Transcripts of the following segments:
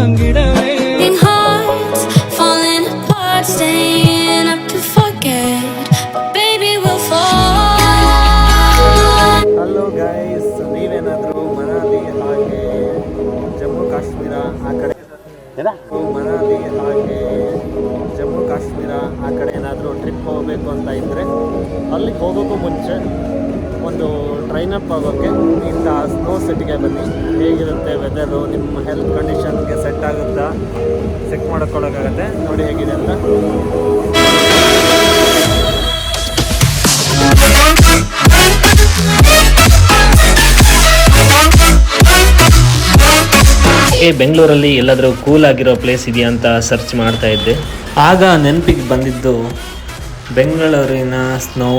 ಪಂಗಿಡವೇ hearts falling apart, staying up to forget, but baby we'll fall. Hello guys, ನೀವೇನಾದರೂ ಮನಾಲಿ ಹಾಗೆ ಜಮ್ಮು ಕಾಶ್ಮೀರ ಆ ಕಡೆ ಮನಾಲಿ ಹಾಗೆ ಜಮ್ಮು ಕಾಶ್ಮೀರ ಆ ಕಡೆ ಏನಾದರೂ ಟ್ರಿಪ್ ಹೋಗಬೇಕು ಅಂತ ಇದ್ದರೆ ಅಲ್ಲಿಗೆ ಹೋಗೋಕ್ಕೂ ಮುಂಚೆ ಒಂದು ಟ್ರೈನಪ್ ಆಗೋಕ್ಕೆ ಇಂಥ ಸ್ನೋ ಸಿಟಿಗೆ ಬನ್ನಿ. ಹೇಗಿರುತ್ತೆ ವೆದರು, ನಿಮ್ಮ ಹೆಲ್ತ್ ಕಂಡೀಷನ್ಗೆ ಸೆಟ್ ಆಗುತ್ತಾ, ಚೆಕ್ ಮಾಡ್ಕೊಳ್ಳೋಕ್ಕಾಗತ್ತೆ. ನೋಡಿ ಹೇಗಿದೆ ಅಂತ. ಬೆಂಗಳೂರಲ್ಲಿ ಎಲ್ಲಾದರೂ ಕೂಲ್ ಆಗಿರೋ ಪ್ಲೇಸ್ ಇದೆಯಾ ಅಂತ ಸರ್ಚ್ ಮಾಡ್ತಾ ಇದ್ದೆ. ಆಗ ನೆನಪಿಗೆ ಬಂದಿದ್ದು ಬೆಂಗಳೂರಿನ ಸ್ನೋ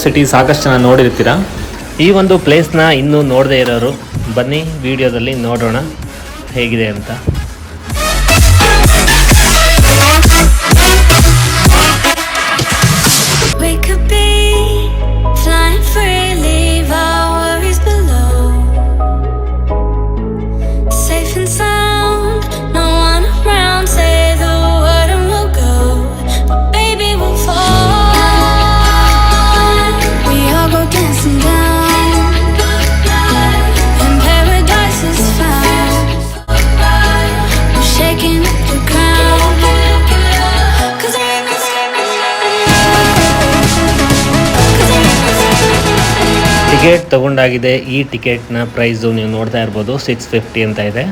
ಸಿಟಿ ಸಾಕಷ್ಟು ಜನ ನೋಡಿರ್ತೀರ. ಈ ಒಂದು ಪ್ಲೇಸ್ನ ಇನ್ನೂ ನೋಡದೇ ಇರೋರು ಬನ್ನಿ, ವಿಡಿಯೋದಲ್ಲಿ ನೋಡೋಣ ಹೇಗಿದೆ ಅಂತ. ಟಿಕೆಟ್ ತೊಗೊಂಡಾಗಿದೆ. ಈ ಟಿಕೆಟ್ನ ಪ್ರೈಸು ನೀವು ನೋಡ್ತಾ ಇರ್ಬೋದು, 650 ಅಂತ ಇದೆ.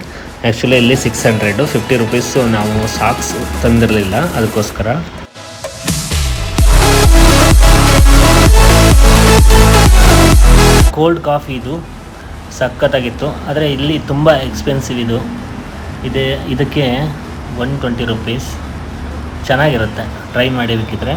ಆ್ಯಕ್ಚುಲಿ ಇಲ್ಲಿ 600, 50 ರುಪೀಸು ನಾವು ಸಾಕ್ಸ್ ತಂದಿರಲಿಲ್ಲ, ಅದಕ್ಕೋಸ್ಕರ. ಕೋಲ್ಡ್ ಕಾಫಿ ಇದು ಸಖತ್ತಾಗಿತ್ತು, ಆದರೆ ಇಲ್ಲಿ ತುಂಬ ಎಕ್ಸ್ಪೆನ್ಸಿವ್ ಇದಕ್ಕೆ 120 ರುಪೀಸ್. ಚೆನ್ನಾಗಿರುತ್ತೆ, ಟ್ರೈ ಮಾಡಿ ಬೇಕಿದ್ರೆ.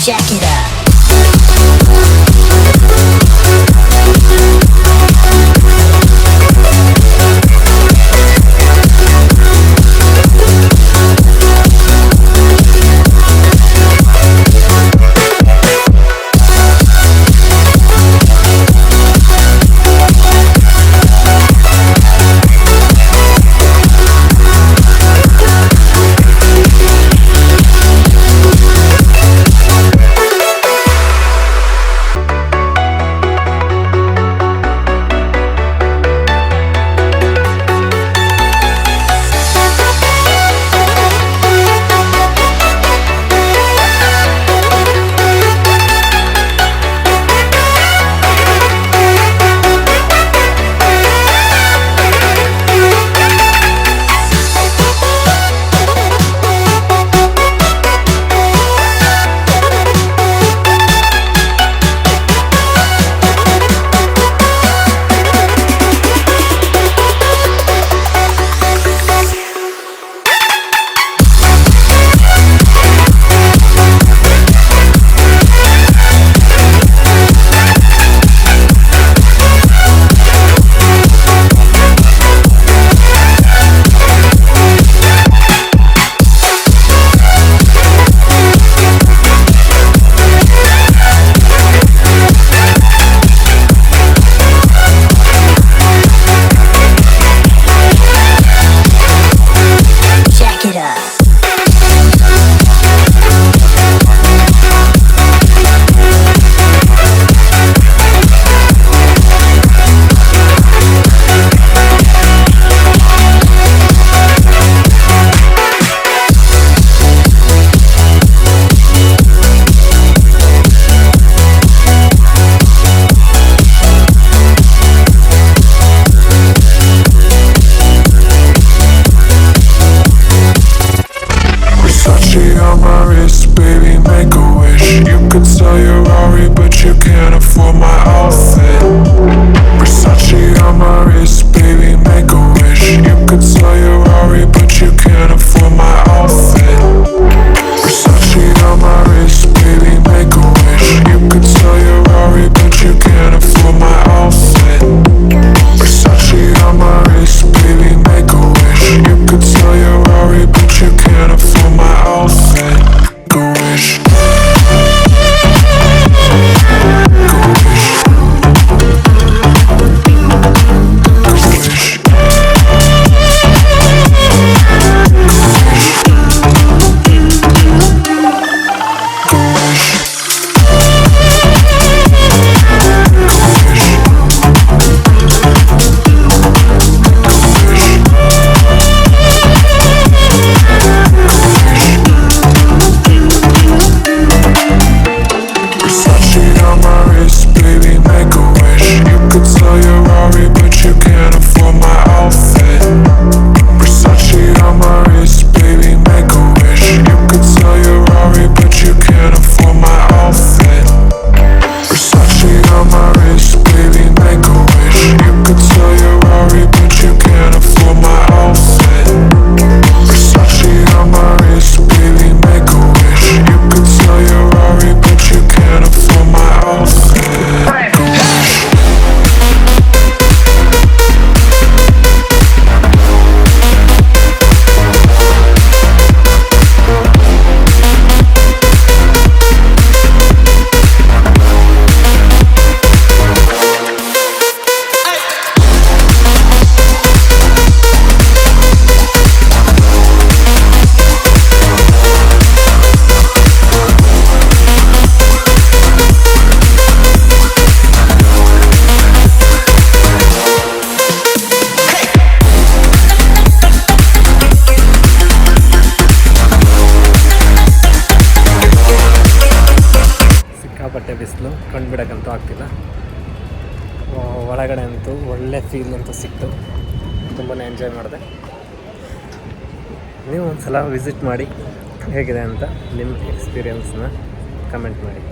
Jack it up. can't afford my outfit. Versace on my wrist, baby, make a wish. You could sell your Rari, but you can't afford my outfit. Versace on my wrist, baby, make a wish. You could sell your Rari, but you can't afford my outfit. Go wish. Go wish. Go wish. Versace on my wrist, baby, make a wish. You could sell your Rari, but you can't afford my outfit. Versace on my wrist, baby, make a wish. You could sell your Rari, but you can't afford my outfit. Versace on my wrist, baby, make a wish. You could sell your Rari, but you can't afford my outfit. Versace on my wrist, baby, make a wish. You could sell your Rari, but you can't afford my outfit. Go wish. ಸಿಕ್ಕಾಪಟ್ಟೆ ಬಿಸಿಲು ಕಂಡುಬಿಡೋಕ್ಕಂತೂ ಆಗ್ತಿಲ್ಲ. ಒಳಗಡೆ ಅಂತೂ ಒಳ್ಳೆ feel ಅಂತೂ ಸಿಕ್ತು. ತುಂಬಾ enjoy ಮಾಡಿದೆ. ನೀವು ಒಂದು ಸಲ ವಿಸಿಟ್ ಮಾಡಿ ಹೇಗಿದೆ ಅಂತ ನಿಮ್ಮ ಎಕ್ಸ್ಪೀರಿಯನ್ಸ್ನ ಕಮೆಂಟ್ ಮಾಡಿ.